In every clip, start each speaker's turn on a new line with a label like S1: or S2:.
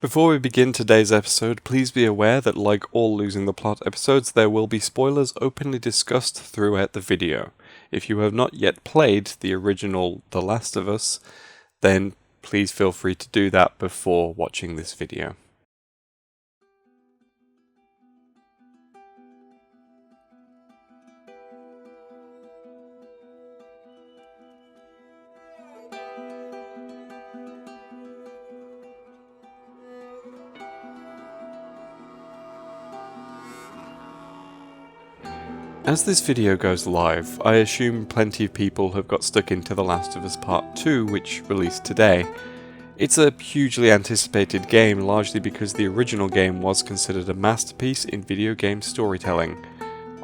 S1: Before we begin today's episode, please be aware that like all Losing the Plot episodes, there will be spoilers openly discussed throughout the video. If you have not yet played the original The Last of Us, then please feel free to do that before watching this video. As this video goes live, I assume plenty of people have got stuck into The Last of Us Part 2, which released today. It's a hugely anticipated game, largely because the original game was considered a masterpiece in video game storytelling.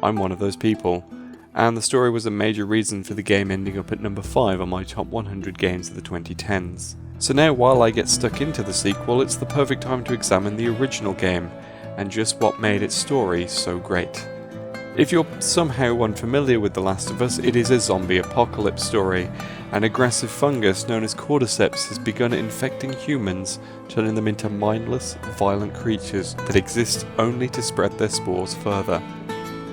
S1: I'm one of those people, and the story was a major reason for the game ending up at number 5 on my top 100 games of the 2010s. So now, while I get stuck into the sequel, it's the perfect time to examine the original game, and just what made its story so great. If you're somehow unfamiliar with The Last of Us, it is a zombie apocalypse story. An aggressive fungus known as cordyceps has begun infecting humans, turning them into mindless, violent creatures that exist only to spread their spores further.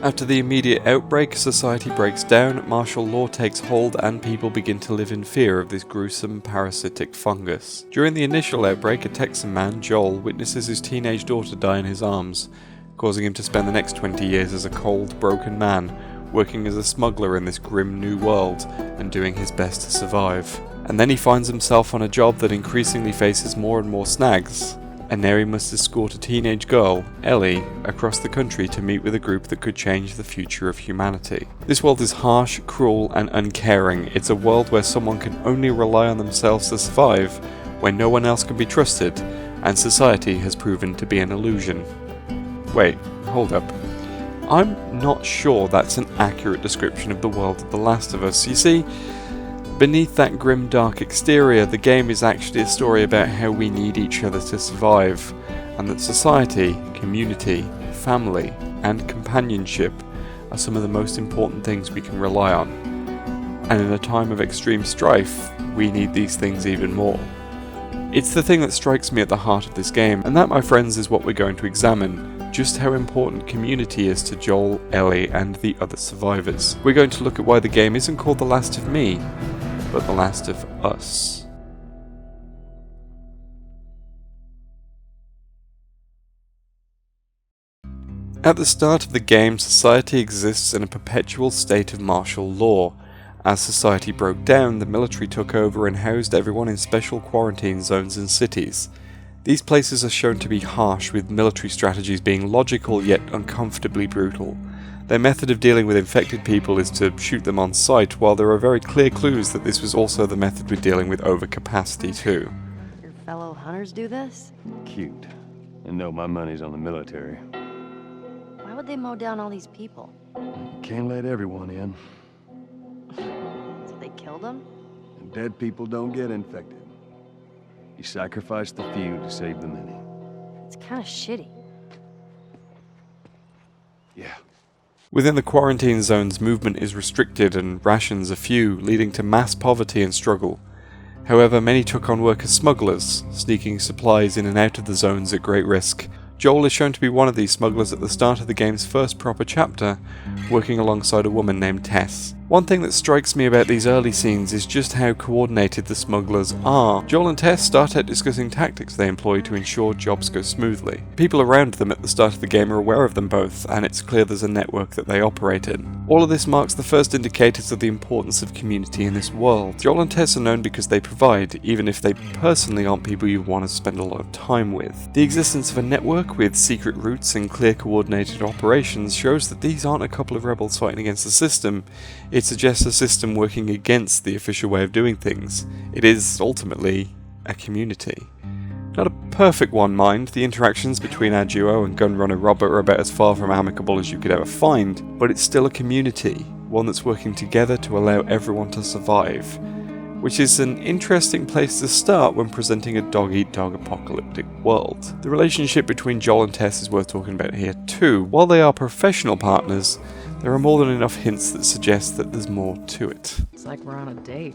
S1: After the immediate outbreak, society breaks down, martial law takes hold, and people begin to live in fear of this gruesome parasitic fungus. During the initial outbreak, a Texan man, Joel, witnesses his teenage daughter die in his arms, causing him to spend the next 20 years as a cold, broken man, working as a smuggler in this grim new world, and doing his best to survive. And then he finds himself on a job that increasingly faces more and more snags, and now he must escort a teenage girl, Ellie, across the country to meet with a group that could change the future of humanity. This world is harsh, cruel, and uncaring. It's a world where someone can only rely on themselves to survive, where no one else can be trusted, and society has proven to be an illusion. Wait, hold up. I'm not sure that's an accurate description of the world of The Last of Us. You see, beneath that grim, dark exterior, the game is actually a story about how we need each other to survive, and that society, community, family, and companionship are some of the most important things we can rely on. And in a time of extreme strife, we need these things even more. It's the thing that strikes me at the heart of this game, and that, my friends, is what we're going to examine. Just how important community is to Joel, Ellie, and the other survivors. We're going to look at why the game isn't called The Last of Me, but The Last of Us. At the start of the game, society exists in a perpetual state of martial law. As society broke down, the military took over and housed everyone in special quarantine zones in cities. These places are shown to be harsh, with military strategies being logical yet uncomfortably brutal. Their method of dealing with infected people is to shoot them on sight, while there are very clear clues that this was also the method with dealing with overcapacity too.
S2: Your fellow hunters do this?
S3: Cute. And no, my money's on the military.
S2: Why would they mow down all these people?
S3: You can't let everyone in.
S2: So they killed them?
S3: And dead people don't get infected. You sacrifice the few to save the many.
S2: It's kind of shitty.
S3: Yeah.
S1: Within the quarantine zones, movement is restricted and rations are few, leading to mass poverty and struggle. However, many took on work as smugglers, sneaking supplies in and out of the zones at great risk. Joel is shown to be one of these smugglers at the start of the game's first proper chapter, working alongside a woman named Tess. One thing that strikes me about these early scenes is just how coordinated the smugglers are. Joel and Tess start out discussing tactics they employ to ensure jobs go smoothly. People around them at the start of the game are aware of them both, and it's clear there's a network that they operate in. All of this marks the first indicators of the importance of community in this world. Joel and Tess are known because they provide, even if they personally aren't people you want to spend a lot of time with. The existence of a network with secret routes and clear coordinated operations shows that these aren't a couple of rebels fighting against the system. It suggests a system working against the official way of doing things. It is, ultimately, a community. Not a perfect one, mind. The interactions between our duo and Gunrunner Robert are about as far from amicable as you could ever find, but it's still a community, one that's working together to allow everyone to survive, which is an interesting place to start when presenting a dog-eat-dog apocalyptic world. The relationship between Joel and Tess is worth talking about here too. While they are professional partners, there are more than enough hints that suggest that there's more to it.
S2: It's like we're on a date.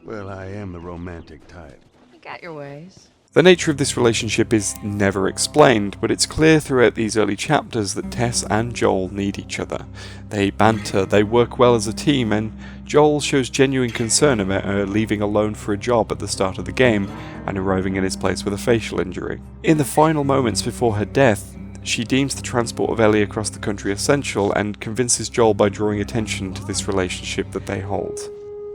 S3: Well, I am the romantic type.
S2: You got your ways.
S1: The nature of this relationship is never explained, but it's clear throughout these early chapters that Tess and Joel need each other. They banter, they work well as a team, and Joel shows genuine concern about her leaving alone for a job at the start of the game and arriving in his place with a facial injury. In the final moments before her death, she deems the transport of Ellie across the country essential and convinces Joel by drawing attention to this relationship that they hold.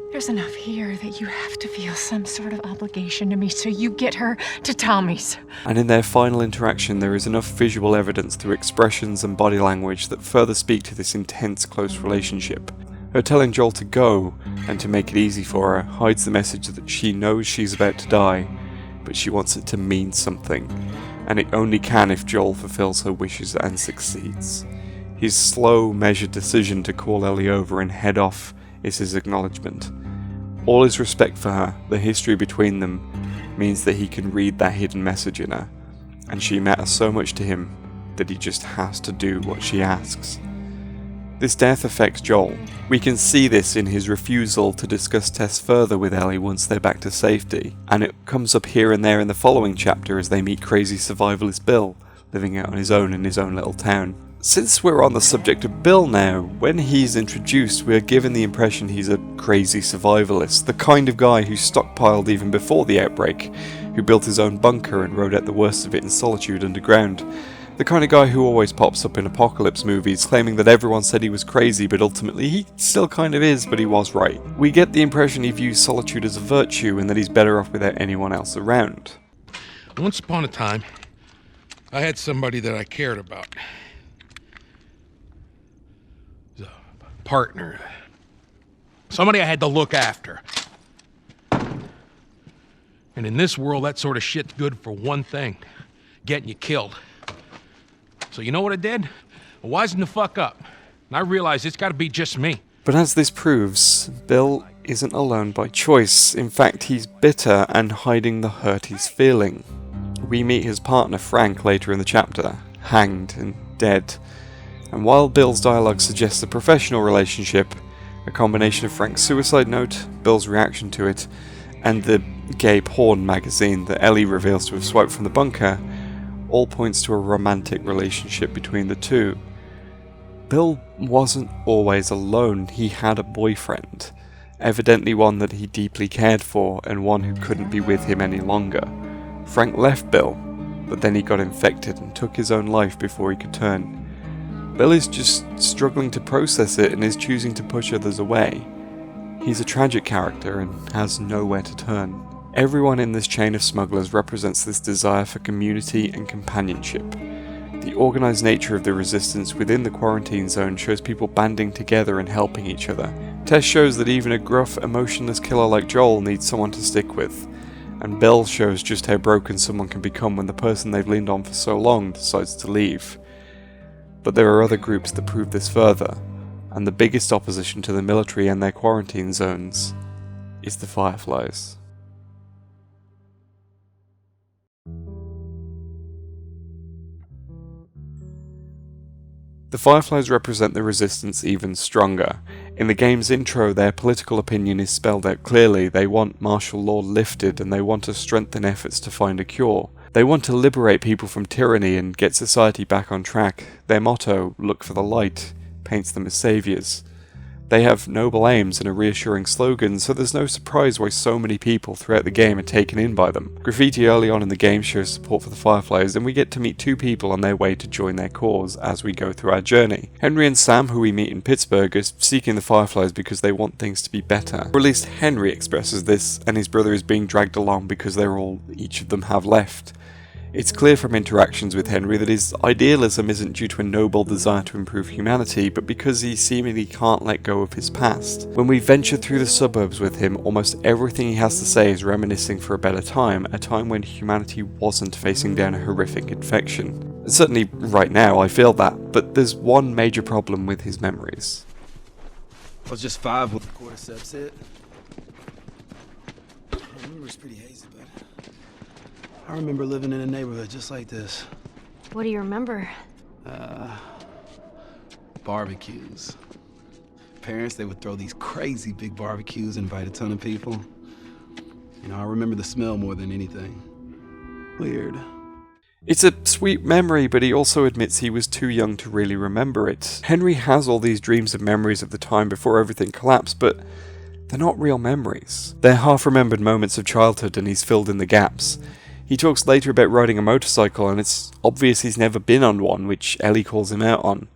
S4: There's enough here that you have to feel some sort of obligation to me, so you get her to Tommy's.
S1: And in their final interaction, there is enough visual evidence through expressions and body language that further speak to this intense, close relationship. Her telling Joel to go, and to make it easy for her, hides the message that she knows she's about to die, but she wants it to mean something, and it only can if Joel fulfills her wishes and succeeds. His slow, measured decision to call Ellie over and head off is his acknowledgement. All his respect for her, the history between them, means that he can read that hidden message in her, and she matters so much to him that he just has to do what she asks. This death affects Joel. We can see this in his refusal to discuss Tess further with Ellie once they're back to safety, and it comes up here and there in the following chapter as they meet crazy survivalist Bill, living out on his own in his own little town. Since we're on the subject of Bill now, when he's introduced, we are given the impression he's a crazy survivalist, the kind of guy who stockpiled even before the outbreak, who built his own bunker and rode out the worst of it in solitude underground. The kind of guy who always pops up in apocalypse movies, claiming that everyone said he was crazy, but ultimately he still kind of is, but he was right. We get the impression he views solitude as a virtue and that he's better off without anyone else around.
S5: Once upon a time, I had somebody that I cared about. A partner. Somebody I had to look after. And in this world, that sort of shit's good for one thing: getting you killed. So you know what I did? I wisened the fuck up. And I realized it's gotta be just me.
S1: But as this proves, Bill isn't alone by choice. In fact, he's bitter and hiding the hurt he's feeling. We meet his partner Frank later in the chapter, hanged and dead. And while Bill's dialogue suggests a professional relationship, a combination of Frank's suicide note, Bill's reaction to it, and the gay porn magazine that Ellie reveals to have swiped from the bunker, all points to a romantic relationship between the two. Bill wasn't always alone. He had a boyfriend, evidently one that he deeply cared for and one who couldn't be with him any longer. Frank left Bill, but then he got infected and took his own life before he could turn. Bill is just struggling to process it and is choosing to push others away. He's a tragic character and has nowhere to turn. Everyone in this chain of smugglers represents this desire for community and companionship. The organised nature of the resistance within the quarantine zone shows people banding together and helping each other. Tess shows that even a gruff, emotionless killer like Joel needs someone to stick with. And Bill shows just how broken someone can become when the person they've leaned on for so long decides to leave. But there are other groups that prove this further, and the biggest opposition to the military and their quarantine zones is the Fireflies. The Fireflies represent the resistance even stronger. In the game's intro, their political opinion is spelled out clearly. They want martial law lifted and they want to strengthen efforts to find a cure. They want to liberate people from tyranny and get society back on track. Their motto, "Look for the light," paints them as saviours. They have noble aims and a reassuring slogan, so there's no surprise why so many people throughout the game are taken in by them. Graffiti early on in the game shows support for the Fireflies, and we get to meet two people on their way to join their cause as we go through our journey. Henry and Sam, who we meet in Pittsburgh, are seeking the Fireflies because they want things to be better. Or at least Henry expresses this, and his brother is being dragged along because they're all each of them have left. It's clear from interactions with Henry that his idealism isn't due to a noble desire to improve humanity, but because he seemingly can't let go of his past. When we venture through the suburbs with him, almost everything he has to say is reminiscing for a better time, a time when humanity wasn't facing down a horrific infection. Certainly right now I feel that, but there's one major problem with his memories.
S6: I was just 5 when the cordyceps hit. I remember it's pretty hazy, but I remember living in a neighborhood just like this.
S2: What do you remember?
S6: Barbecues. Parents, they would throw these crazy big barbecues, invite a ton of people. You know, I remember the smell more than anything. Weird.
S1: It's a sweet memory, but he also admits he was too young to really remember it. Henry has all these dreams and memories of the time before everything collapsed, but they're not real memories. They're half-remembered moments of childhood, and he's filled in the gaps. He talks later about riding a motorcycle, and it's obvious he's never been on one, which Ellie calls him out on.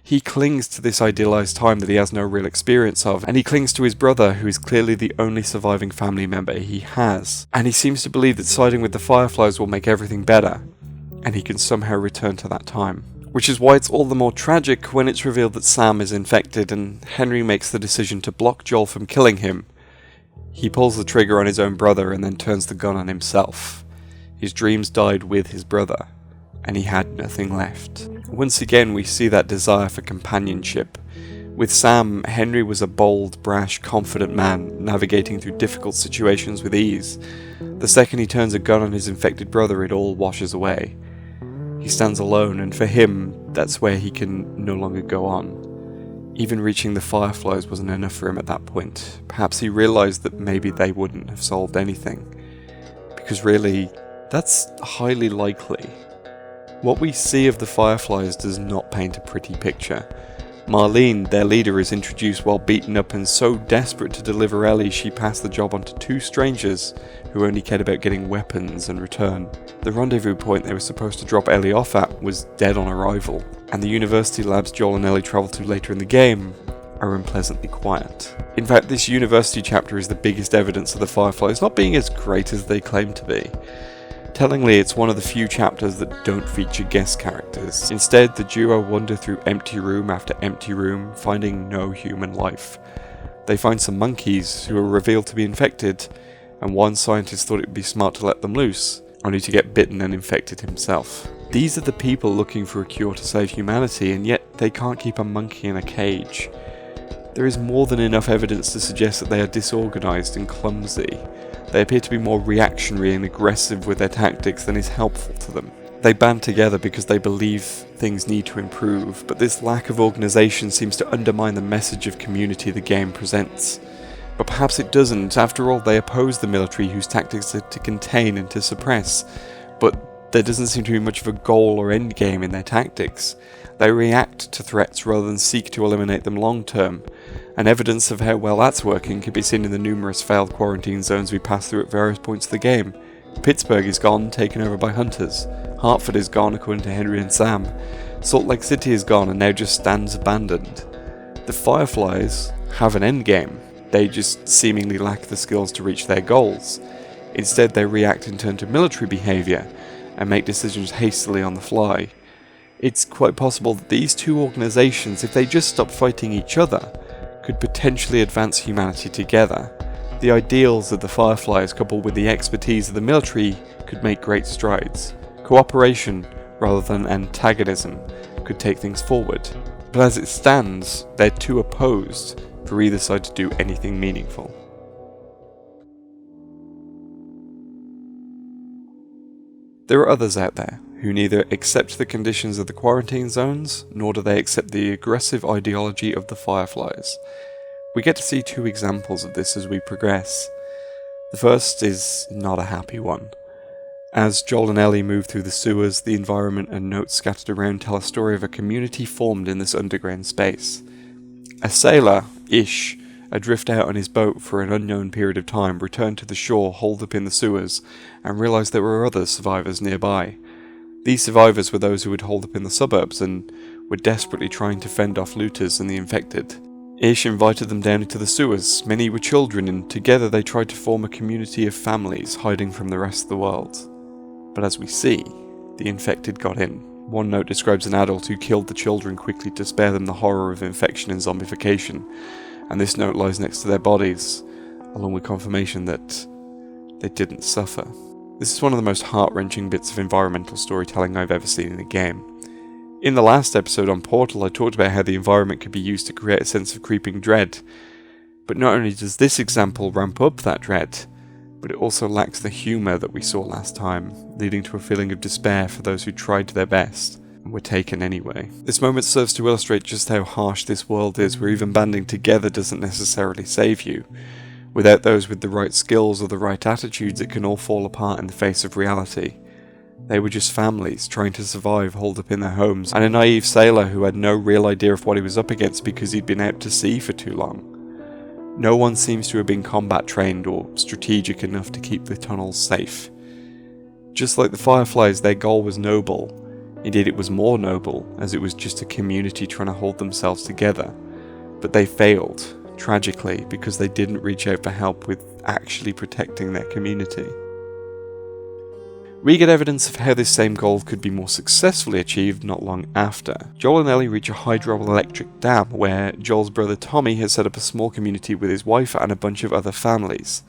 S1: He clings to this idealized time that he has no real experience of, and he clings to his brother, who is clearly the only surviving family member he has. And he seems to believe that siding with the Fireflies will make everything better, and he can somehow return to that time. Which is why it's all the more tragic when it's revealed that Sam is infected, and Henry makes the decision to block Joel from killing him. He pulls the trigger on his own brother and then turns the gun on himself. His dreams died with his brother, and he had nothing left. Once again, we see that desire for companionship. With Sam, Henry was a bold, brash, confident man, navigating through difficult situations with ease. The second he turns a gun on his infected brother, it all washes away. He stands alone, and for him, that's where he can no longer go on. Even reaching the Fireflies wasn't enough for him at that point. Perhaps he realised that maybe they wouldn't have solved anything. Because really, that's highly likely. What we see of the Fireflies does not paint a pretty picture. Marlene, their leader, is introduced while beaten up and so desperate to deliver Ellie she passed the job on to two strangers who only cared about getting weapons and return. The rendezvous point they were supposed to drop Ellie off at was dead on arrival, and the university labs Joel and Ellie travel to later in the game are unpleasantly quiet. In fact, this university chapter is the biggest evidence of the Fireflies not being as great as they claim to be. Tellingly, it's one of the few chapters that don't feature guest characters. Instead, the duo wander through empty room after empty room, finding no human life. They find some monkeys who are revealed to be infected, and one scientist thought it would be smart to let them loose, only to get bitten and infected himself. These are the people looking for a cure to save humanity, and yet they can't keep a monkey in a cage. There is more than enough evidence to suggest that they are disorganized and clumsy. They appear to be more reactionary and aggressive with their tactics than is helpful to them. They band together because they believe things need to improve, but this lack of organisation seems to undermine the message of community the game presents. But perhaps it doesn't. After all, they oppose the military whose tactics are to contain and to suppress, but there doesn't seem to be much of a goal or end game in their tactics. They react to threats rather than seek to eliminate them long term, and evidence of how well that's working can be seen in the numerous failed quarantine zones we pass through at various points of the game. Pittsburgh is gone, taken over by hunters. Hartford is gone, according to Henry and Sam. Salt Lake City is gone and now just stands abandoned. The Fireflies have an endgame. They just seemingly lack the skills to reach their goals. Instead, they react in turn to military behaviour and make decisions hastily on the fly. It's quite possible that these two organisations, if they just stopped fighting each other, could potentially advance humanity together. The ideals of the Fireflies coupled with the expertise of the military could make great strides. Cooperation, rather than antagonism, could take things forward. But as it stands, they're too opposed for either side to do anything meaningful. There are others out there who neither accept the conditions of the quarantine zones, nor do they accept the aggressive ideology of the Fireflies. We get to see two examples of this as we progress. The first is not a happy one. As Joel and Ellie move through the sewers, the environment and notes scattered around tell a story of a community formed in this underground space. A sailor, Ish, adrift out on his boat for an unknown period of time, returned to the shore holed up in the sewers and realised there were other survivors nearby. These survivors were those who had holed up in the suburbs and were desperately trying to fend off looters and the infected. Ish invited them down into the sewers. Many were children, and together they tried to form a community of families hiding from the rest of the world. But as we see, the infected got in. One note describes an adult who killed the children quickly to spare them the horror of infection and zombification, and this note lies next to their bodies, along with confirmation that they didn't suffer. This is one of the most heart-wrenching bits of environmental storytelling I've ever seen in a game. In the last episode on Portal, I talked about how the environment could be used to create a sense of creeping dread. But not only does this example ramp up that dread, but it also lacks the humour that we saw last time, leading to a feeling of despair for those who tried their best and were taken anyway. This moment serves to illustrate just how harsh this world is, where even banding together doesn't necessarily save you. Without those with the right skills or the right attitudes, it can all fall apart in the face of reality. They were just families trying to survive holed up in their homes, and a naive sailor who had no real idea of what he was up against because he'd been out to sea for too long. No one seems to have been combat trained or strategic enough to keep the tunnels safe. Just like the Fireflies, their goal was noble. Indeed, it was more noble, as it was just a community trying to hold themselves together. But they failed, tragically, because they didn't reach out for help with actually protecting their community. We get evidence of how this same goal could be more successfully achieved not long after. Joel and Ellie reach a hydroelectric dam where Joel's brother Tommy has set up a small community with his wife and a bunch of other families.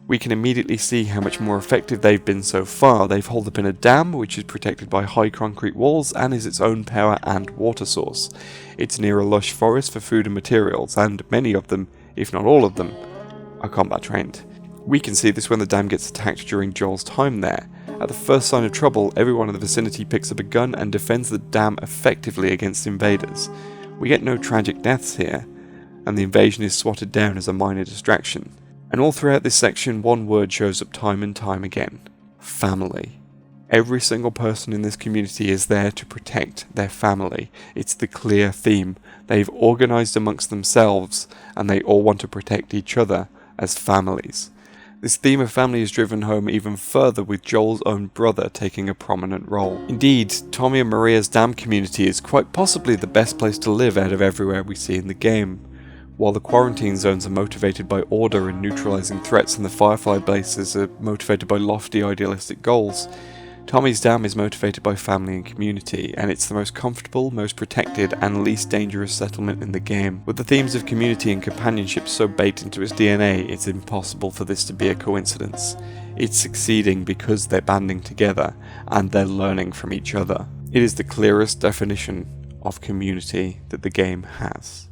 S1: We can immediately see how much more effective they've been so far. They've holed up in a dam which is protected by high concrete walls and is its own power and water source. It's near a lush forest for food and materials, and many of them, if not all of them, are combat trained. We can see this when the dam gets attacked during Joel's time there. At the first sign of trouble, everyone in the vicinity picks up a gun and defends the dam effectively against invaders. We get no tragic deaths here, and the invasion is swatted down as a minor distraction. And all throughout this section, one word shows up time and time again: family. Every single person in this community is there to protect their family. It's the clear theme. They've organised amongst themselves, and they all want to protect each other as families. This theme of family is driven home even further with Joel's own brother taking a prominent role. Indeed, Tommy and Maria's dam community is quite possibly the best place to live out of everywhere we see in the game. While the quarantine zones are motivated by order and neutralising threats and the Firefly bases are motivated by lofty idealistic goals, Tommy's dam is motivated by family and community, and it's the most comfortable, most protected, and least dangerous settlement in the game. With the themes of community and companionship so baked into its DNA, it's impossible for this to be a coincidence. It's succeeding because they're banding together, and they're learning from each other. It is the clearest definition of community that the game has.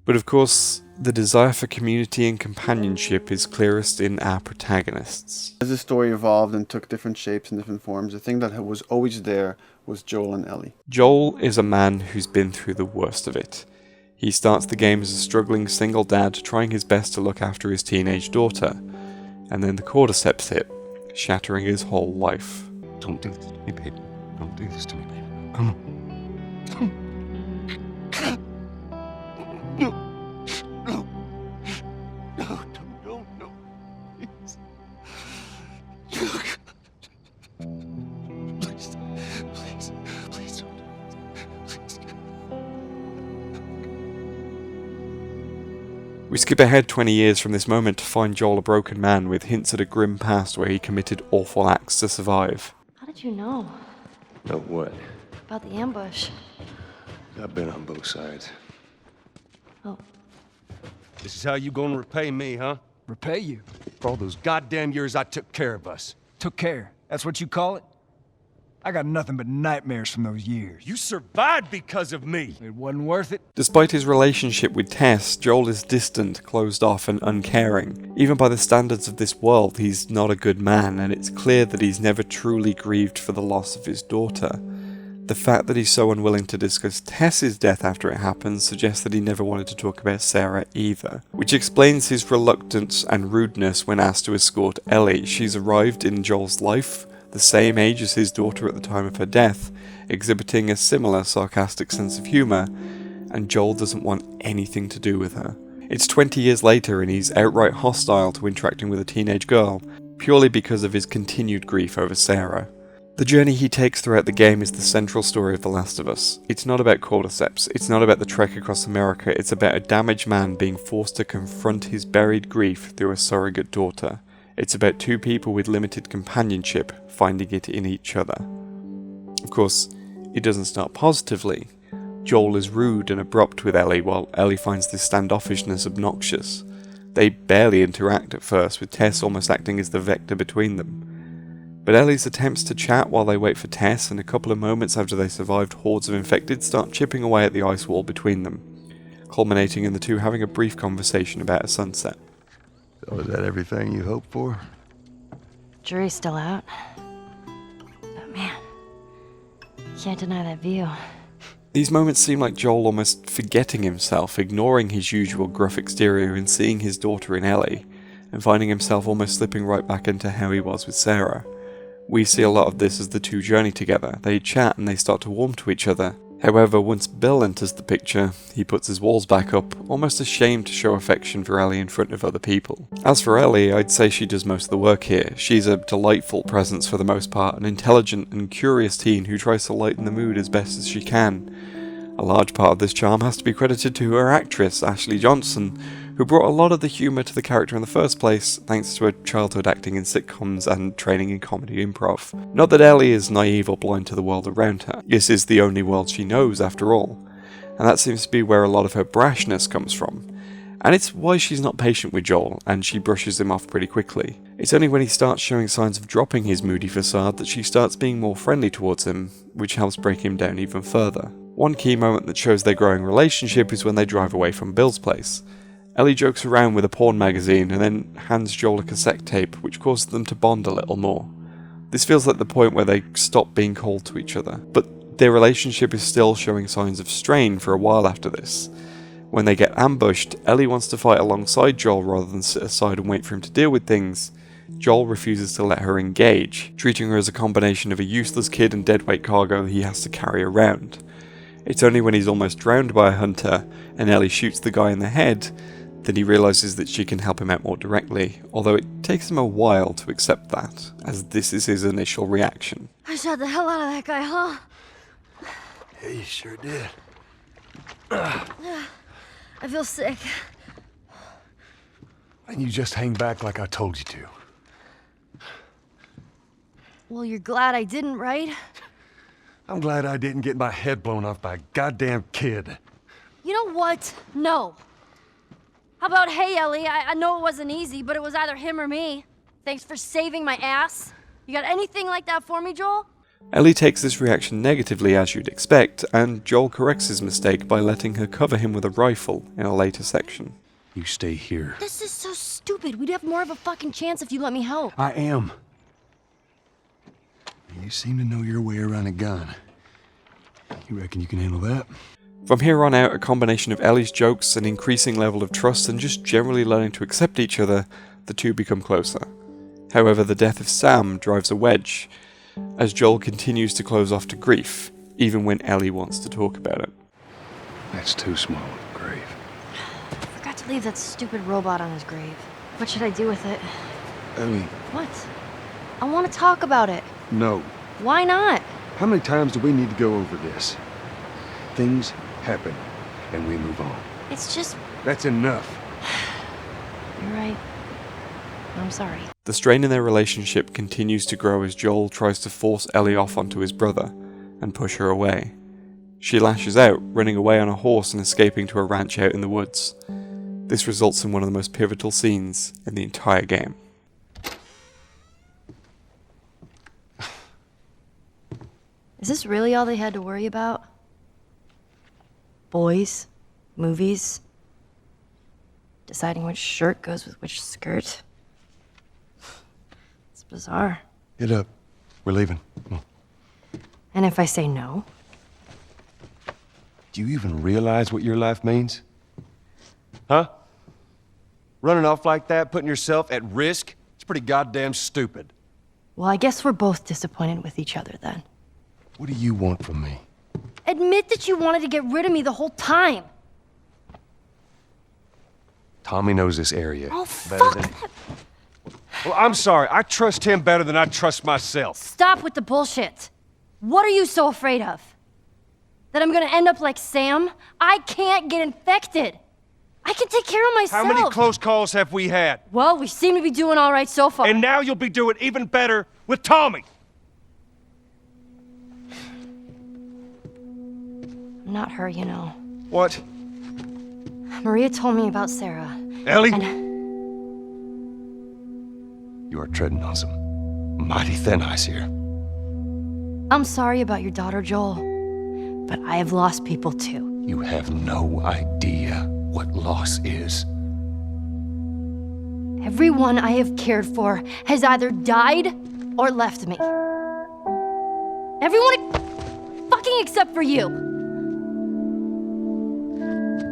S1: But of course, the desire for community and companionship is clearest in our protagonists.
S6: As the story evolved and took different shapes and different forms, the thing that was always there was Joel and Ellie.
S1: Joel is a man who's been through the worst of it. He starts the game as a struggling single dad trying his best to look after his teenage daughter, and then the cordyceps hit, shattering his whole life.
S7: Don't do this to me, baby. Don't do this to me, baby. Come on. No. No. No, no. Please. Please don't. Please.
S1: We skip ahead 20 years from this moment to find Joel a broken man with hints at a grim past where he committed awful acts to survive.
S2: How did you know?
S3: Know what?
S2: About the ambush?
S3: I've been on both sides.
S2: Oh,
S7: This is how you gonna repay me, huh?
S8: Repay you?
S7: For all those goddamn years I took care of us.
S8: Took care. That's what you call it? I got nothing but nightmares from those years.
S7: You survived because of me.
S8: It wasn't worth it.
S1: Despite his relationship with Tess, Joel is distant, closed off, and uncaring. Even by the standards of this world, he's not a good man, and it's clear that he's never truly grieved for the loss of his daughter. The fact that he's so unwilling to discuss Tess's death after it happens suggests that he never wanted to talk about Sarah either, which explains his reluctance and rudeness when asked to escort Ellie. She's arrived in Joel's life, the same age as his daughter at the time of her death, exhibiting a similar sarcastic sense of humour, and Joel doesn't want anything to do with her. It's 20 years later and he's outright hostile to interacting with a teenage girl, purely because of his continued grief over Sarah. The journey he takes throughout the game is the central story of The Last of Us. It's not about cordyceps, it's not about the trek across America, it's about a damaged man being forced to confront his buried grief through a surrogate daughter. It's about two people with limited companionship finding it in each other. Of course, it doesn't start positively. Joel is rude and abrupt with Ellie, while Ellie finds this standoffishness obnoxious. They barely interact at first, with Tess almost acting as the vector between them. But Ellie's attempts to chat while they wait for Tess, and a couple of moments after they survived hordes of infected, start chipping away at the ice wall between them, culminating in the two having a brief conversation about a sunset.
S3: So is that everything you hoped for?
S2: jury's still out. But man, can't deny that view.
S1: These moments seem like Joel almost forgetting himself, ignoring his usual gruff exterior and seeing his daughter in Ellie, and finding himself almost slipping right back into how he was with Sarah. We see a lot of this as the two journey together. They chat and they start to warm to each other. However, once Bill enters the picture, he puts his walls back up, almost ashamed to show affection for Ellie in front of other people. As for Ellie, I'd say she does most of the work here. She's a delightful presence for the most part, an intelligent and curious teen who tries to lighten the mood as best as she can. A large part of this charm has to be credited to her actress, Ashley Johnson, who brought a lot of the humour to the character in the first place, thanks to her childhood acting in sitcoms and training in comedy improv. Not that Ellie is naive or blind to the world around her. This is the only world she knows, after all. And that seems to be where a lot of her brashness comes from. And it's why she's not patient with Joel, and she brushes him off pretty quickly. It's only when he starts showing signs of dropping his moody facade that she starts being more friendly towards him, which helps break him down even further. One key moment that shows their growing relationship is when they drive away from Bill's place. Ellie jokes around with a porn magazine and then hands Joel a cassette tape, which causes them to bond a little more. This feels like the point where they stop being cold to each other, but their relationship is still showing signs of strain for a while after this. When they get ambushed, Ellie wants to fight alongside Joel rather than sit aside and wait for him to deal with things. Joel refuses to let her engage, treating her as a combination of a useless kid and deadweight cargo he has to carry around. It's only when he's almost drowned by a hunter and Ellie shoots the guy in the head that he realises that she can help him out more directly, although it takes him a while to accept that, as this is his initial reaction.
S2: I shot the hell out of that guy, huh?
S3: Yeah, you sure did.
S2: I feel sick.
S3: And you just hang back like I told you to.
S2: Well, you're glad I didn't, right?
S3: I'm glad I didn't get my head blown off by a goddamn kid.
S2: You know what? No. How about, hey, Ellie, I know it wasn't easy, but it was either him or me. Thanks for saving my ass. You got anything like that for me, Joel?
S1: Ellie takes this reaction negatively as you'd expect, and Joel corrects his mistake by letting her cover him with a rifle in a later section.
S3: You stay here.
S2: This is so stupid. We'd have more of a fucking chance if you let me help.
S3: I am. You seem to know your way around a gun. You reckon you can handle that?
S1: From here on out, a combination of Ellie's jokes, an increasing level of trust, and just generally learning to accept each other, the two become closer. However, the death of Sam drives a wedge, as Joel continues to close off to grief, even when Ellie wants to talk about it.
S3: That's too small of a grave.
S2: I forgot to leave that stupid robot on his grave. What should I do with it?
S3: Ellie.
S2: What? I want to talk about it.
S3: No.
S2: Why not?
S3: How many times do we need to go over this? Things happen, and we move on.
S2: It's just...
S3: That's enough.
S2: You're right. I'm sorry.
S1: The strain in their relationship continues to grow as Joel tries to force Ellie off onto his brother and push her away. She lashes out, running away on a horse and escaping to a ranch out in the woods. This results in one of the most pivotal scenes in the entire game.
S2: Is this really all they had to worry about? Boys, movies, deciding which shirt goes with which skirt. It's bizarre.
S3: Get up. We're leaving. Come on.
S2: And if I say no?
S3: Do you even realize what your life means? Huh? Running off like that, putting yourself at risk? It's pretty goddamn stupid.
S2: Well, I guess we're both disappointed with each other then.
S3: What do you want from me?
S2: Admit that you wanted to get rid of me the whole time.
S3: Tommy knows this area.
S2: Oh,
S3: better
S2: fuck
S3: than...
S2: that.
S3: Well, I'm sorry. I trust him better than I trust myself.
S2: Stop with the bullshit. What are you so afraid of? That I'm gonna end up like Sam? I can't get infected. I can take care of myself.
S3: How many close calls have we had?
S2: Well, we seem to be doing all right so far.
S3: And now you'll be doing even better with Tommy.
S2: Not her, you know.
S3: What?
S2: Maria told me about Sarah.
S3: Ellie?
S2: And
S3: you are treading on some mighty thin ice here.
S2: I'm sorry about your daughter, Joel. But I have lost people too.
S3: You have no idea what loss is.
S2: Everyone I have cared for has either died or left me. Everyone fucking except for you.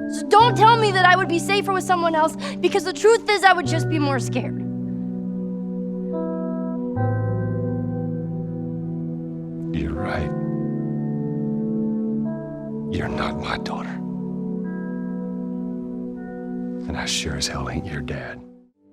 S2: So don't tell me that I would be safer with someone else, because the truth is I would just be more scared.
S3: took my daughter. And I sure as hell ain't your dad.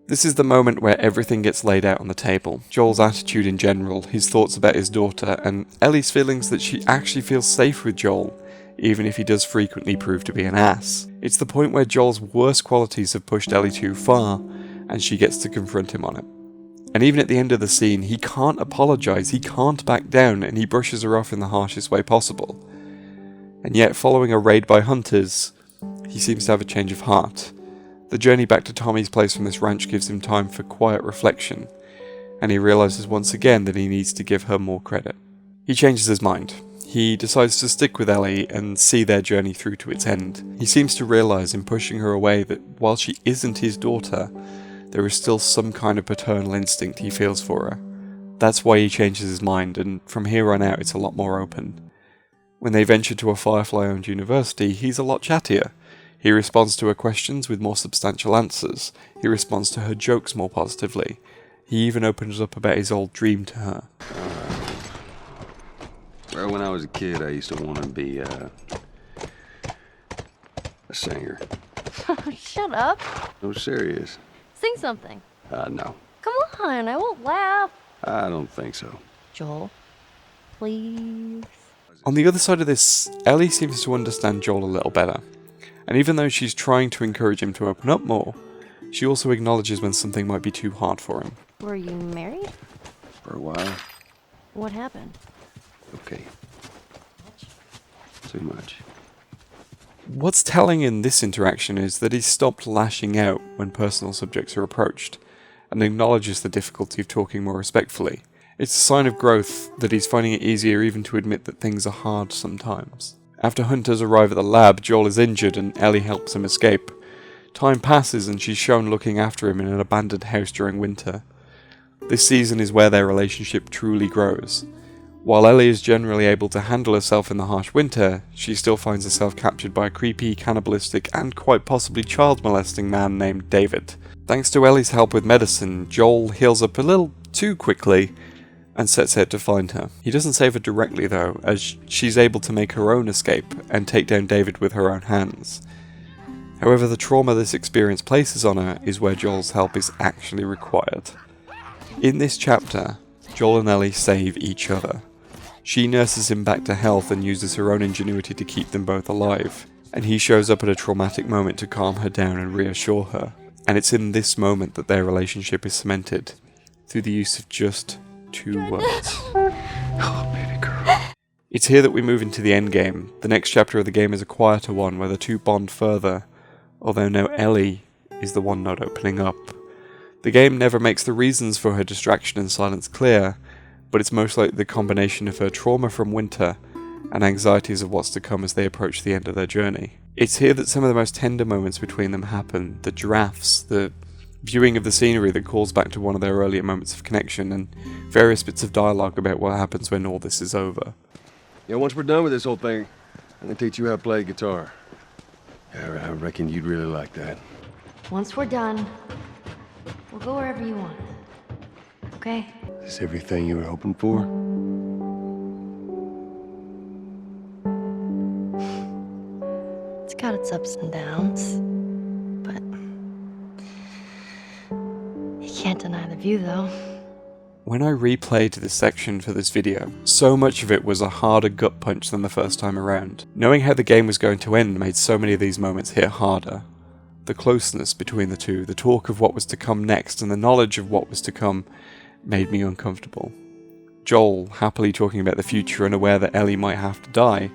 S1: This is the moment where everything gets laid out on the table. Joel's attitude in general, his thoughts about his daughter, and Ellie's feelings that she actually feels safe with Joel, even if he does frequently prove to be an ass. It's the point where Joel's worst qualities have pushed Ellie too far, and she gets to confront him on it. And even at the end of the scene, he can't apologise, he can't back down, and he brushes her off in the harshest way possible. And yet, following a raid by hunters, he seems to have a change of heart. The journey back to Tommy's place from this ranch gives him time for quiet reflection, and he realises once again that he needs to give her more credit. He changes his mind. He decides to stick with Ellie and see their journey through to its end. He seems to realise in pushing her away that while she isn't his daughter, there is still some kind of paternal instinct he feels for her. That's why he changes his mind, and from here on out it's a lot more open. When they venture to a Firefly-owned university, he's a lot chattier. He responds to her questions with more substantial answers. He responds to her jokes more positively. He even opens up about his old dream to her.
S7: Well, when I was a kid, I used to want to be a singer.
S2: Shut up.
S7: No, serious.
S2: Sing something.
S7: No.
S2: Come on, I won't laugh.
S7: I don't think so.
S2: Joel, please.
S1: On the other side of this, Ellie seems to understand Joel a little better. And even though she's trying to encourage him to open up more, she also acknowledges when something might be too hard for him.
S2: Were you married?
S7: For a while.
S2: What happened?
S7: Okay. Too much.
S1: What's telling in this interaction is that he's stopped lashing out when personal subjects are approached, and acknowledges the difficulty of talking more respectfully. It's a sign of growth that he's finding it easier even to admit that things are hard sometimes. After hunters arrive at the lab, Joel is injured and Ellie helps him escape. Time passes and she's shown looking after him in an abandoned house during winter. This season is where their relationship truly grows. While Ellie is generally able to handle herself in the harsh winter, she still finds herself captured by a creepy, cannibalistic, and quite possibly child-molesting man named David. Thanks to Ellie's help with medicine, Joel heals up a little too quickly and sets out to find her. He doesn't save her directly though, as she's able to make her own escape and take down David with her own hands. However, the trauma this experience places on her is where Joel's help is actually required. In this chapter, Joel and Ellie save each other. She nurses him back to health and uses her own ingenuity to keep them both alive, and he shows up at a traumatic moment to calm her down and reassure her. And it's in this moment that their relationship is cemented, through the use of just 2 words.
S7: Oh, baby girl.
S1: It's here that we move into the endgame. The next chapter of the game is a quieter one where the two bond further, although now Ellie is the one not opening up. The game never makes the reasons for her distraction and silence clear, but it's most likely the combination of her trauma from winter and anxieties of what's to come as they approach the end of their journey. It's here that some of the most tender moments between them happen. The giraffes, the viewing of the scenery that calls back to one of their earlier moments of connection, and various bits of dialogue about what happens when all this is over.
S3: Yeah, once we're done with this whole thing, I'm gonna teach you how to play guitar. Yeah, I reckon you'd really like that.
S2: Once we're done, we'll go wherever you want. Okay?
S3: Is this everything you were hoping for?
S2: It's got its ups and downs, but you can't deny the view, though.
S1: When I replayed this section for this video, so much of it was a harder gut punch than the first time around. Knowing how the game was going to end made so many of these moments hit harder. The closeness between the two, the talk of what was to come next, and the knowledge of what was to come made me uncomfortable. Joel happily talking about the future and aware that Ellie might have to die,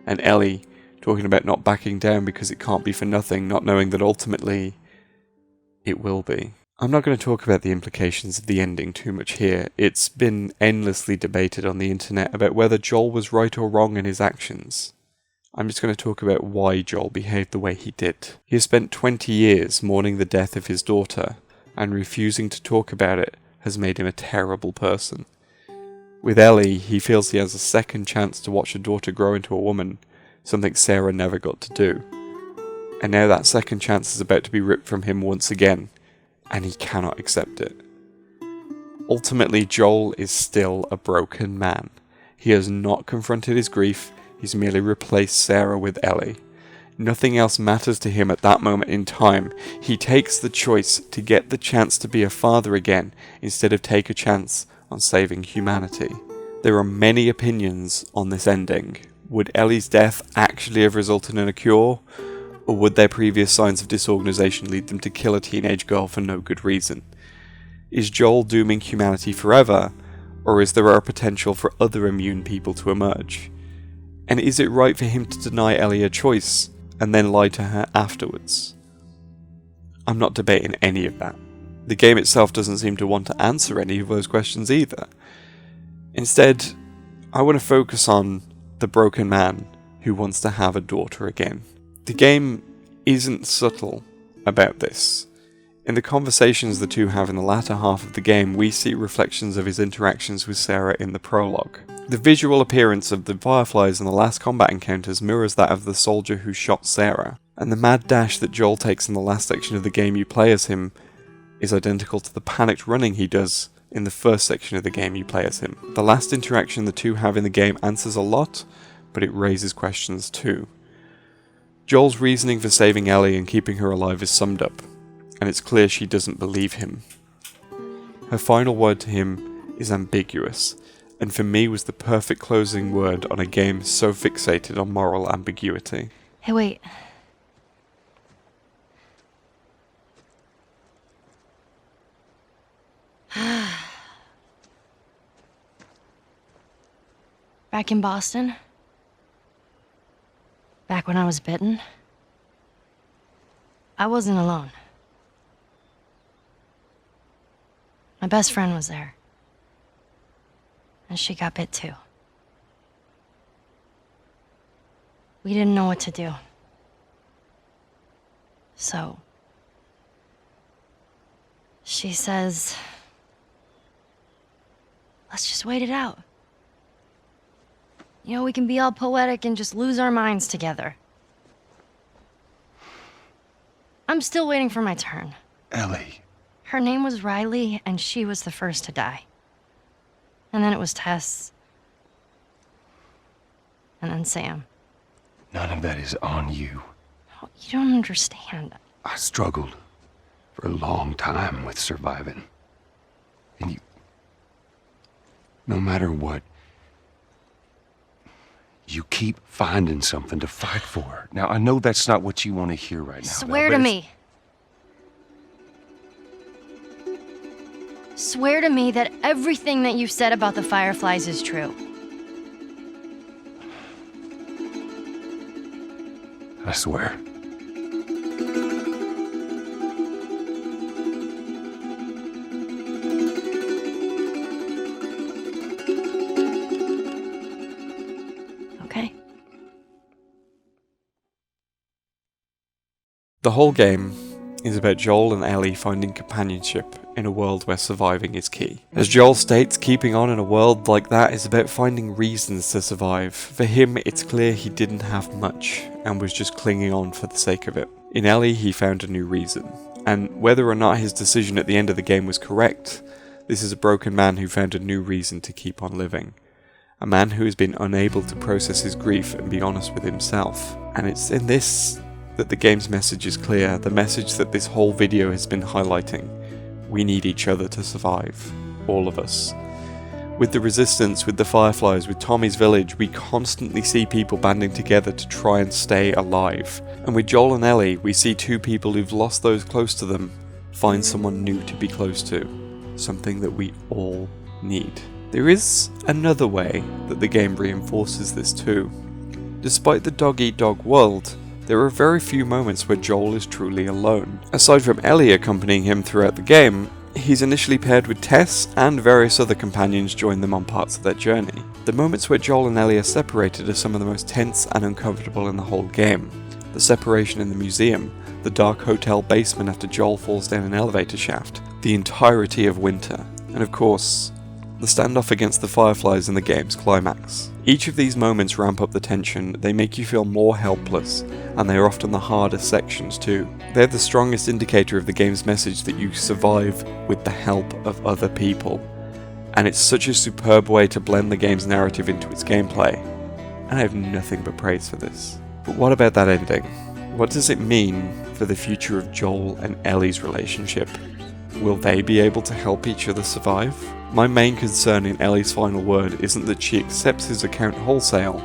S1: and Ellie talking about not backing down because it can't be for nothing, not knowing that ultimately it will be. I'm not going to talk about the implications of the ending too much here. It's been endlessly debated on the internet about whether Joel was right or wrong in his actions. I'm just going to talk about why Joel behaved the way he did. He has spent 20 years mourning the death of his daughter, and refusing to talk about it has made him a terrible person. With Ellie, he feels he has a second chance to watch a daughter grow into a woman, something Sarah never got to do. And now that second chance is about to be ripped from him once again, and he cannot accept it. Ultimately, Joel is still a broken man. He has not confronted his grief, He's merely replaced Sarah with Ellie. Nothing else matters to him at that moment in time. He takes the choice to get the chance to be a father again, instead of take a chance on saving humanity. There are many opinions on this ending. Would Ellie's death actually have resulted in a cure? Or would their previous signs of disorganization lead them to kill a teenage girl for no good reason? Is Joel dooming humanity forever? Or is there a potential for other immune people to emerge? And is it right for him to deny Ellie a choice, and then lie to her afterwards? I'm not debating any of that. The game itself doesn't seem to want to answer any of those questions either. Instead, I want to focus on the broken man who wants to have a daughter again. The game isn't subtle about this. In the conversations the two have in the latter half of the game, we see reflections of his interactions with Sarah in the prologue. The visual appearance of the Fireflies in the last combat encounters mirrors that of the soldier who shot Sarah, and the mad dash that Joel takes in the last section of the game you play as him is identical to the panicked running he does in the first section of the game you play as him. The last interaction the two have in the game answers a lot, but it raises questions too. Joel's reasoning for saving Ellie and keeping her alive is summed up, and it's clear she doesn't believe him. Her final word to him is ambiguous, and for me was the perfect closing word on a game so fixated on moral ambiguity.
S2: Hey, wait. Back in Boston? Back when I was bitten? I wasn't alone. My best friend was there. And she got bit too. We didn't know what to do. So, she says, let's just wait it out. You know, we can be all poetic and just lose our minds together. I'm still waiting for my turn.
S3: Ellie.
S2: Her name was Riley, and she was the first to die. And then it was Tess. And then Sam.
S3: None of that is on you.
S2: Oh, you don't understand.
S7: I struggled for a long time with surviving. And you... no matter what, you keep finding something to fight for.
S3: Now, I know that's not what you want to hear right now.
S2: Swear to me. Swear to me that everything that you said about the Fireflies is true.
S3: I swear.
S2: Okay.
S1: The whole game is about Joel and Ellie finding companionship in a world where surviving is key. As Joel states, keeping on in a world like that is about finding reasons to survive. For him, it's clear he didn't have much and was just clinging on for the sake of it. In Ellie, he found a new reason. And whether or not his decision at the end of the game was correct, this is a broken man who found a new reason to keep on living. A man who has been unable to process his grief and be honest with himself. And it's in this that the game's message is clear, the message that this whole video has been highlighting. We need each other to survive. All of us. With the Resistance, with the Fireflies, with Tommy's village, we constantly see people banding together to try and stay alive. And with Joel and Ellie, we see two people who've lost those close to them find someone new to be close to. Something that we all need. There is another way that the game reinforces this too. Despite the dog-eat-dog world, there are very few moments where Joel is truly alone. Aside from Ellie accompanying him throughout the game, he's initially paired with Tess, and various other companions join them on parts of their journey. The moments where Joel and Ellie are separated are some of the most tense and uncomfortable in the whole game. The separation in the museum, the dark hotel basement after Joel falls down an elevator shaft, the entirety of winter, and of course, the standoff against the Fireflies in the game's climax. Each of these moments ramp up the tension, they make you feel more helpless, and they are often the hardest sections too. They're the strongest indicator of the game's message that you survive with the help of other people. And it's such a superb way to blend the game's narrative into its gameplay. and I have nothing but praise for this. But what about that ending? What does it mean for the future of Joel and Ellie's relationship? Will they be able to help each other survive? My main concern in Ellie's final word isn't that she accepts his account wholesale.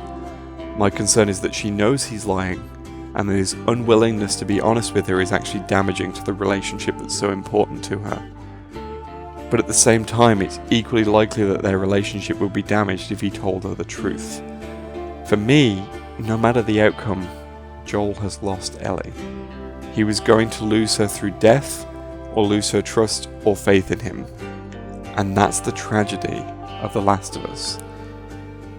S1: My concern is that she knows he's lying, and that his unwillingness to be honest with her is actually damaging to the relationship that's so important to her. But at the same time, it's equally likely that their relationship would be damaged if he told her the truth. For me, no matter the outcome, Joel has lost Ellie. He was going to lose her through death, or lose her trust or faith in him. And that's the tragedy of The Last of Us.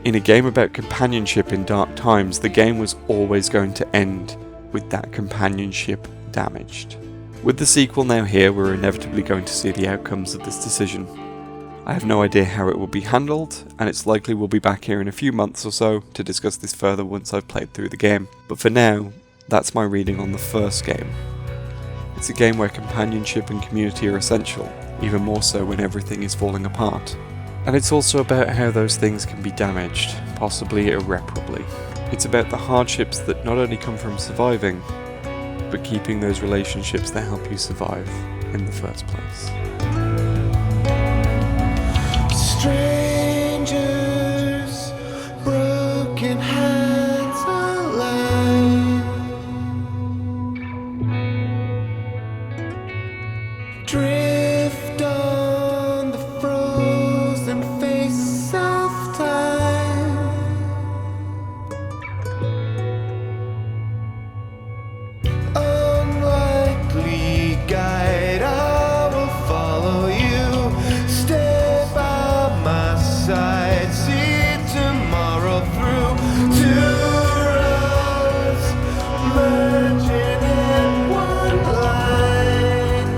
S1: In a game about companionship in dark times, the game was always going to end with that companionship damaged. With the sequel now here, we're inevitably going to see the outcomes of this decision. I have no idea how it will be handled, and it's likely we'll be back here in a few months or so to discuss this further once I've played through the game. But for now, that's my reading on the first game. It's a game where companionship and community are essential, even more so when everything is falling apart. And it's also about how those things can be damaged, possibly irreparably. It's about the hardships that not only come from surviving, but keeping those relationships that help you survive in the first place.
S9: Strangers, broken hands alive, drift on the frozen face of time. Unlikely guide, I will follow you. Stay by my side, see tomorrow through. Two roads merging in one line.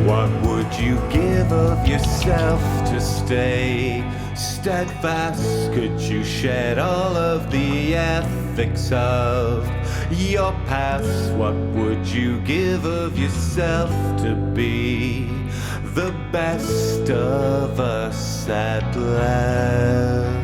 S9: What would you give of yourself to stay steadfast? Could you shed all of the ethics of your past? What would you give of yourself to be the best of us at last?